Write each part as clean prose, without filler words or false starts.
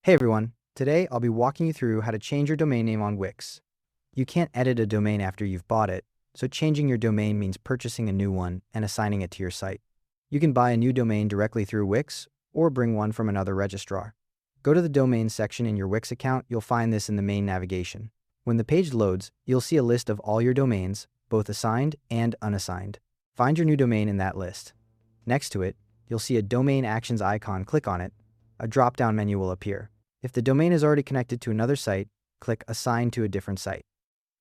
Hey everyone, today I'll be walking you through how to change your domain name on Wix. You can't edit a domain after you've bought it, so changing your domain means purchasing a new one and assigning it to your site. You can buy a new domain directly through Wix or bring one from another registrar. Go to the domain section in your Wix account. You'll find this in the main navigation. When the page loads, you'll see a list of all your domains, both assigned and unassigned. Find your new domain in that list. Next to it, you'll see a domain actions icon. Click on it. A drop-down menu will appear. If the domain is already connected to another site, click Assign to a different site.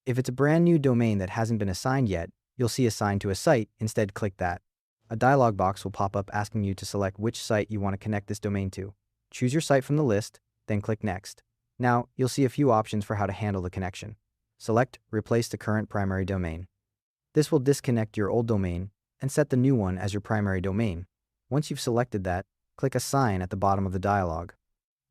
If it's a brand new domain that hasn't been assigned yet, you'll see Assign to a site. Instead, click that. A dialog box will pop up asking you to select which site you want to connect this domain to. Choose your site from the list, then click Next. Now, you'll see a few options for how to handle the connection. Select Replace the current primary domain. This will disconnect your old domain and set the new one as your primary domain. Once you've selected that, click Assign at the bottom of the dialog.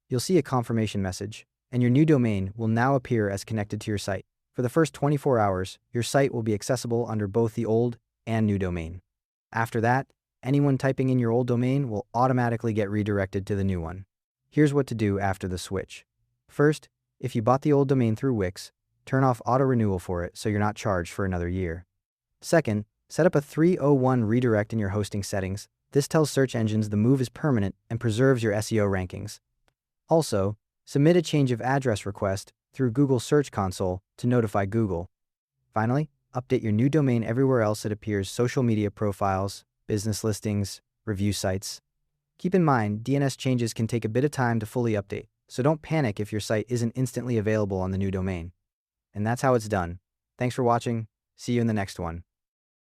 You'll see a confirmation message, and your new domain will now appear as connected to your site. For the first 24 hours, your site will be accessible under both the old and new domain. After that, anyone typing in your old domain will automatically get redirected to the new one. Here's what to do after the switch. First, if you bought the old domain through Wix, turn off auto-renewal for it so you're not charged for another year. Second, set up a 301 redirect in your hosting settings. This tells search engines the move is permanent and preserves your SEO rankings. Also, submit a change of address request through Google Search Console to notify Google. Finally, update your new domain everywhere else it appears: social media profiles, business listings, review sites. Keep in mind, DNS changes can take a bit of time to fully update, so don't panic if your site isn't instantly available on the new domain. And that's how it's done. Thanks for watching. See you in the next one.